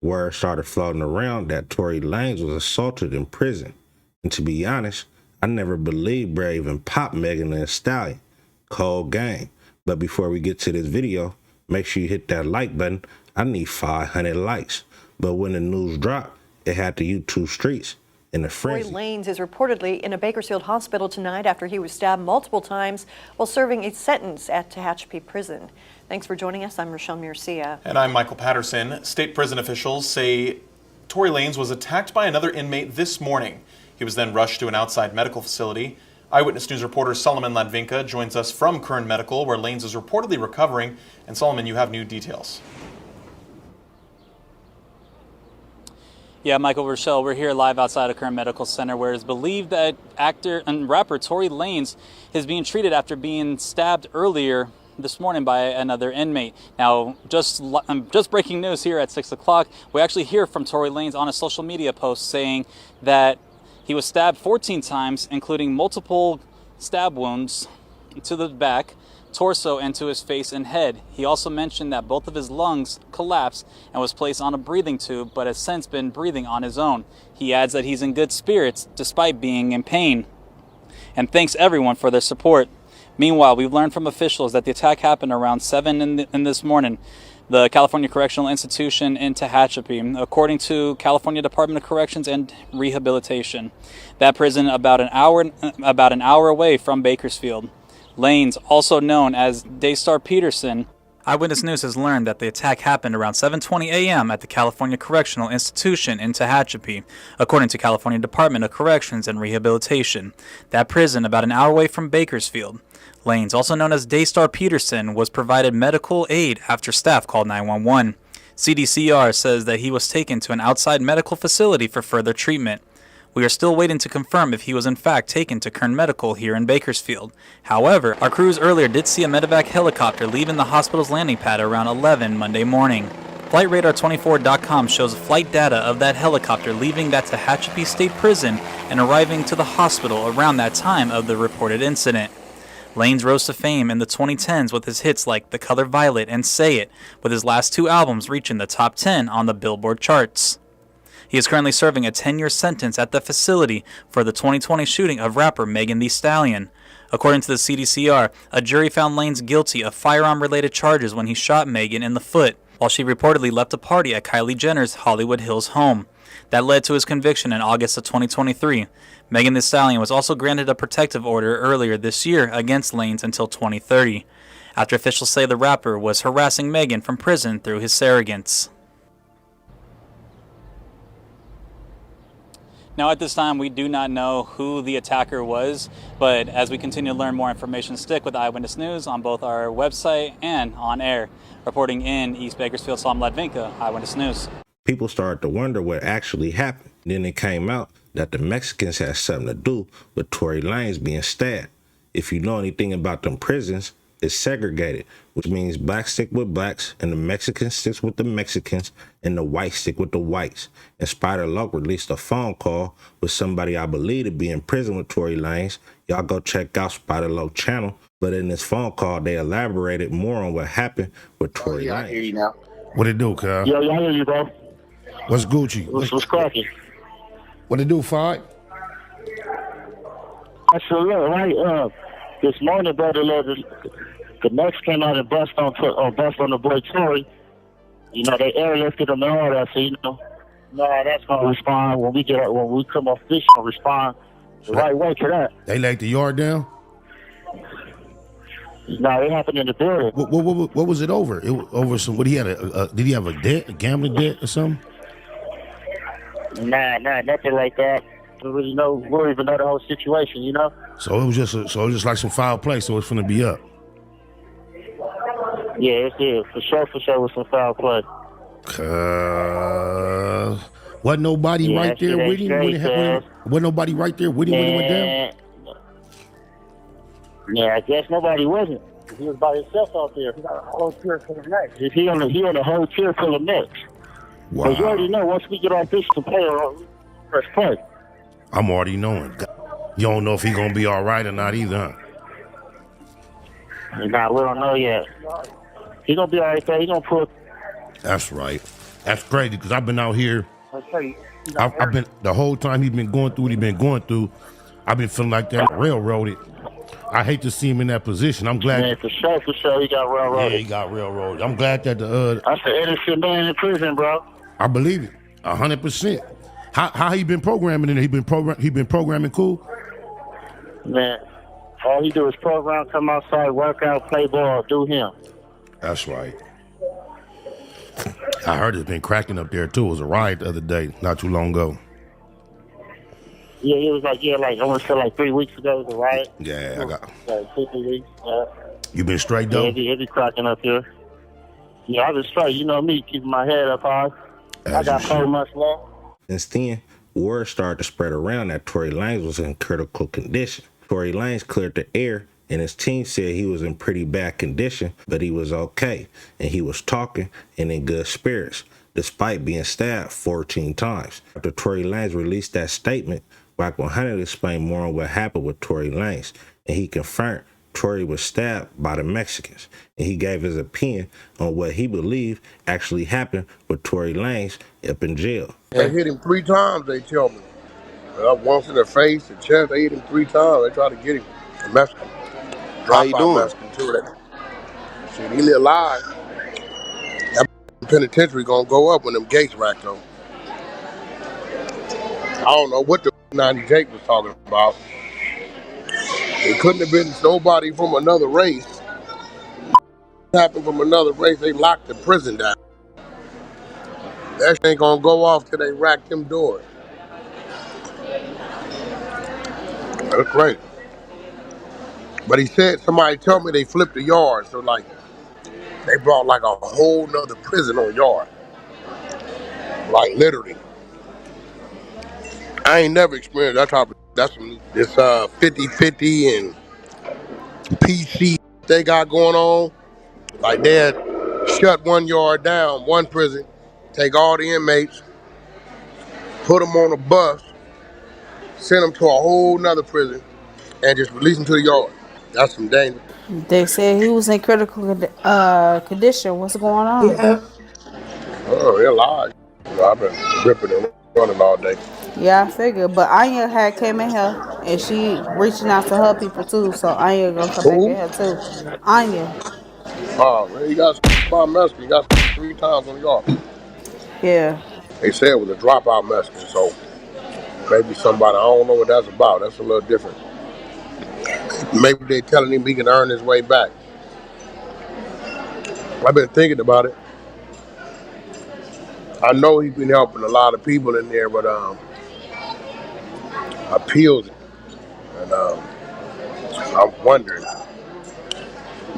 word started floating around that Tory Lanez was assaulted in prison. And to be honest, I never believed Bray even popped Megan Thee Stallion. Cold game. But before we get to this video, make sure you hit that like button. I need 500 likes. But when the news dropped, it had the YouTube streets in a frenzy. Tory Lanez is reportedly in a Bakersfield hospital tonight after he was stabbed multiple times while serving a sentence at Tehachapi Prison. Thanks for joining us. I'm Rochelle Mircia. And I'm Michael Patterson. State prison officials say Tory Lanez was attacked by another inmate this morning. He was then rushed to an outside medical facility. Eyewitness News reporter Solomon Ladvinka joins us from Kern Medical, where Lanez is reportedly recovering. And Solomon, you have new details. Yeah, Michael, Rochelle, we're here live outside of Kern Medical Center, where it's believed that actor and rapper Tory Lanez is being treated after being stabbed earlier this morning by another inmate. Now, just breaking news here at 6 o'clock, we actually hear from Tory Lanez on a social media post saying that he was stabbed 14 times, including multiple stab wounds to the back, torso, and to his face and head. He also mentioned that both of his lungs collapsed and was placed on a breathing tube, but has since been breathing on his own. He adds that he's in good spirits despite being in pain, and thanks everyone for their support. Meanwhile, we've learned from officials that the attack happened around 7 in this morning, the California Correctional Institution in Tehachapi, according to California Department of Corrections and Rehabilitation. That prison about an hour away from Bakersfield. Lanez, also known as Daystar Peterson. Eyewitness News has learned that the attack happened around 7:20 a.m. at the California Correctional Institution in Tehachapi, according to California Department of Corrections and Rehabilitation. That prison about an hour away from Bakersfield. Lanez, also known as Daystar Peterson, was provided medical aid after staff called 911. CDCR says that he was taken to an outside medical facility for further treatment. We are still waiting to confirm if he was in fact taken to Kern Medical here in Bakersfield. However, our crews earlier did see a medevac helicopter leaving the hospital's landing pad around 11 Monday morning. FlightRadar24.com shows flight data of that helicopter leaving that Tehachapi State Prison and arriving to the hospital around that time of the reported incident. Lanez rose to fame in the 2010s with his hits like The Color Violet and Say It, with his last two albums reaching the top 10 on the Billboard charts. He is currently serving a 10-year sentence at the facility for the 2020 shooting of rapper Megan Thee Stallion. According to the CDCR, a jury found Lanez guilty of firearm-related charges when he shot Megan in the foot while she reportedly left a party at Kylie Jenner's Hollywood Hills home. That led to his conviction in August of 2023. Megan Thee Stallion was also granted a protective order earlier this year against Lanez until 2030, after officials say the rapper was harassing Megan from prison through his surrogates. Now, at this time, we do not know who the attacker was, but as we continue to learn more information, stick with Eyewitness News on both our website and on air. Reporting in East Bakersfield, Solomon Ladvinka, Eyewitness News. People started to wonder what actually happened. Then it came out that the Mexicans had something to do with Tory Lanez being stabbed. If you know anything about them prisons, it's segregated, which means blacks stick with blacks, and the Mexicans stick with the Mexicans, and the whites stick with the whites. And Spider Loc released a phone call with somebody I believe to be in prison with Tory Lanez. Y'all go check out Spider Loc channel. But in this phone call, they elaborated more on what happened with Tory Lanez. I hear you now. What it do, Kyle? Yo, I hear you, bro. What's Gucci? What's cracking? What it do, Fight? I said, look, right, this morning, brother, the Mex came out and bust on the boy Tory. You know, they airlifted him and all that, so, you know, no, that's gonna respond when we come off fish, gonna respond the right way to that. They laid the yard down? No, it happened in the building. What was it over? It was over some. What he had did he have a debt, a gambling debt or something? Nah, nothing like that. We don't even know the whole situation, you know. So it was just like some foul play. So it's gonna be up. Yeah, it is for sure with some foul play. Wasn't nobody right there with him? Wasn't nobody right there with him when he went down? Yeah, I guess nobody wasn't. He was by himself out there. He got a whole tier full of necks. He on a whole tier full of necks. Wow. Because you already know, once we get off this to play, press play. I'm already knowing. You don't know if he's gonna be all right or not either, huh? Nah, we don't know yet. He gonna be all right there. He gonna pull. That's right. That's crazy because I've been out here. I tell you, I've been the whole time he's been going through what he's been going through. I've been feeling like that railroaded. I hate to see him in that position. I'm glad. man, for sure, he got Yeah, railroaded. he got railroaded. I'm glad that the That's an innocent man in prison, bro. I believe it 100%. How he been programming in there? He been programming cool. Man, all he do is program, come outside, work out, play ball, do him. That's right. I heard it's been cracking up there too. It was a riot the other day, not too long ago. Yeah, it was like I want to say like 3 weeks ago, it was a riot. Yeah, I got. Like 2, 3 weeks. You been straight Yeah, though? it be cracking up here. Yeah, I've been straight. You know me, keeping my head up high. I got 4 months left. Since then, word started to spread around that Tory Lanez was in critical condition. Tory Lanez cleared the air, and his team said he was in pretty bad condition, but he was okay, and he was talking and in good spirits, despite being stabbed 14 times. After Tory Lanez released that statement, Wack 100 explained more on what happened with Tory Lanez, and he confirmed Tory was stabbed by the Mexicans, and he gave his opinion on what he believed actually happened with Tory Lanez up in jail. They hit him 3 times, they tell me. Once in the face, the chest, they hit him 3 times. They tried to get him. A Mexican. How you doing? Mexican too. That shit, he live alive. That penitentiary gonna go up when them gates racked on. I don't know what the 90 Jake was talking about. It couldn't have been nobody from another race. Happened from another race, they locked the prison down. That shit ain't gonna go off till they rack them doors. That's crazy. But he said, somebody told me they flipped the yard, so like, they brought like a whole nother prison on yard. Like literally. I ain't never experienced that type of, that's this 50-50 and PC they got going on. Like they had shut one yard down, one prison, take all the inmates, put them on a bus, send them to a whole nother prison, and just release them to the yard. That's some danger. They said he was in critical condition. What's going on? Yeah. Oh, they're alive. You know, I've been ripping and running all day. Yeah, I figured. But Anya had came in here and she reaching out to her people too. So Anya gonna come back in Who? here too. Anya. Oh, man, you got by Mexican. You got 3 times on the yard. Yeah. They said it was a dropout Mexican, so maybe somebody, I don't know what that's about. That's a little different. Maybe they telling him he can earn his way back. I've been thinking about it. I know he's been helping a lot of people in there, but appeals it. And I'm wondering,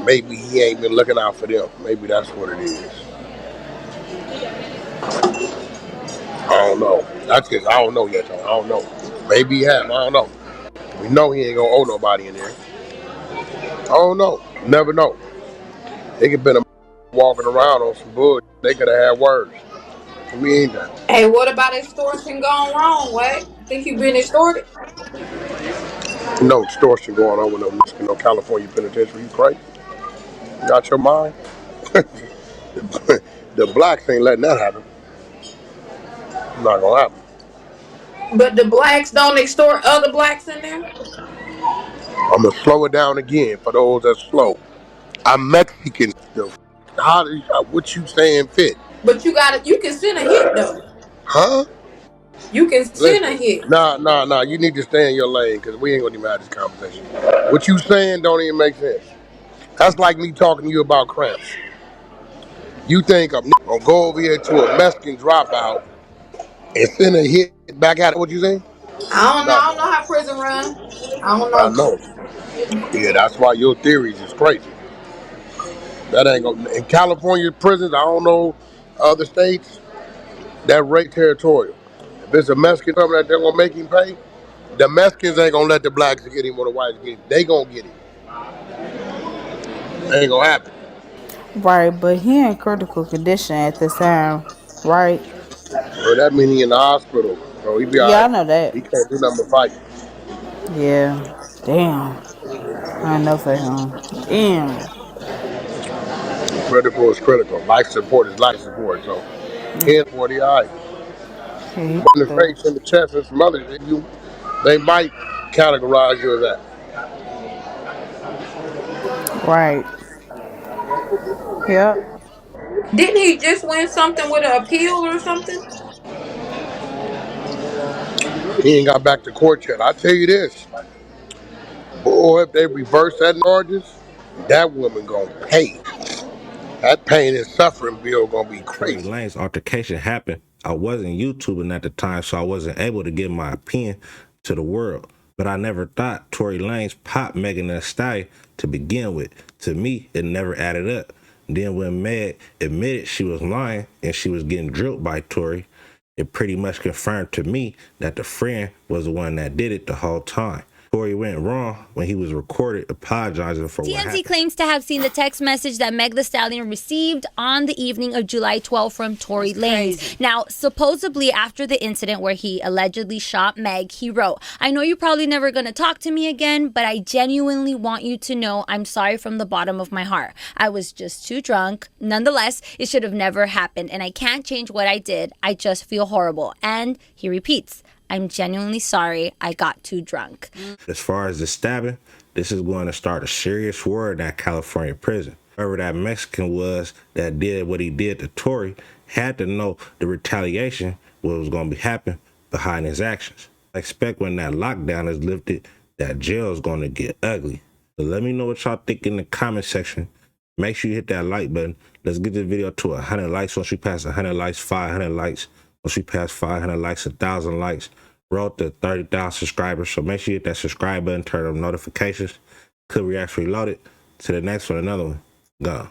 maybe he ain't been looking out for them. Maybe that's what it is. I don't know. That's just, I don't know yet, though. I don't know. Maybe he have. I don't know. We know he ain't gonna owe nobody in there. I don't know. Never know. They could been a walking around on some bullshit. They could have had words. We ain't that. Hey, what about extortion gone wrong, Wack? Think you been extorted? No extortion going on with no California penitentiary. You crazy? You got your mind? The blacks ain't letting that happen. Not gonna happen. But the blacks don't extort other blacks in there? I'm gonna slow it down again for those that's slow. I'm Mexican. What you saying fit? But you can send a hit though. Huh? You can send a Listen, hit. nah. You need to stay in your lane because we ain't gonna even have this conversation. What you saying don't even make sense. That's like me talking to you about cramps. You think I'm gonna go over here to a Mexican dropout and send a hit back at it? What you saying? I No, don't know how prison run. I don't I know. know. Yeah, that's why your theories is crazy. That ain't gonna. In California prisons, I don't know other states, that rate territorial. If it's a Mexican something that they're gonna make him pay, the Mexicans ain't gonna let the blacks get him or the whites get him. They gonna get him. Ain't gonna happen. Right, but he in critical condition at this time. Right? Well, that mean he in the hospital, so he be Yeah, I alright. know that. He can't do nothing but fight. Yeah. Damn. I know for him. Damn. Critical is critical. Life support is life support. So In 40, all right. He But in the face, in the chest, and some other shit, they might categorize you as that. right. Yep. Didn't he just win something with an appeal or something? He ain't got back to court yet. I tell you this, boy, if they reverse that charges, that woman gonna pay. That pain and suffering bill gonna be Tory crazy. Lanez altercation happened, I wasn't YouTubing at the time, so I wasn't able to give my opinion to the world. But I never thought Tory Lanez popped Megan Thee Stallion to begin with. To me, it never added up. Then when Meg admitted she was lying and she was getting drilled by Tory, it pretty much confirmed to me that the friend was the one that did it the whole time. Tory went wrong when he was recorded apologizing for what TMZ happened. claims to have seen the text message that Meg Thee Stallion received on the evening of July 12 from Tory Lanez. Now, supposedly after the incident where he allegedly shot Meg, he wrote, "I know you're probably never going to talk to me again, but I genuinely want you to know I'm sorry from the bottom of my heart. I was just too drunk. Nonetheless, it should have never happened, and I can't change what I did. I just feel horrible." And he repeats, "I'm genuinely sorry. I got too drunk." As far as the stabbing, this is going to start a serious war in that California prison. Whoever that Mexican was that did what he did to Tory had to know the retaliation, what was going to be happening behind his actions. I expect when that lockdown is lifted, that jail is going to get ugly. So let me know what y'all think in the comment section. Make sure you hit that like button. Let's get this video to 100 likes. Once we pass 100 likes, 500 likes. Once we pass 500 likes, 1,000 likes. We're up to 30,000 subscribers, so make sure you hit that subscribe button, turn on notifications. Could Reacts Reloaded. To the next one, another one. Go.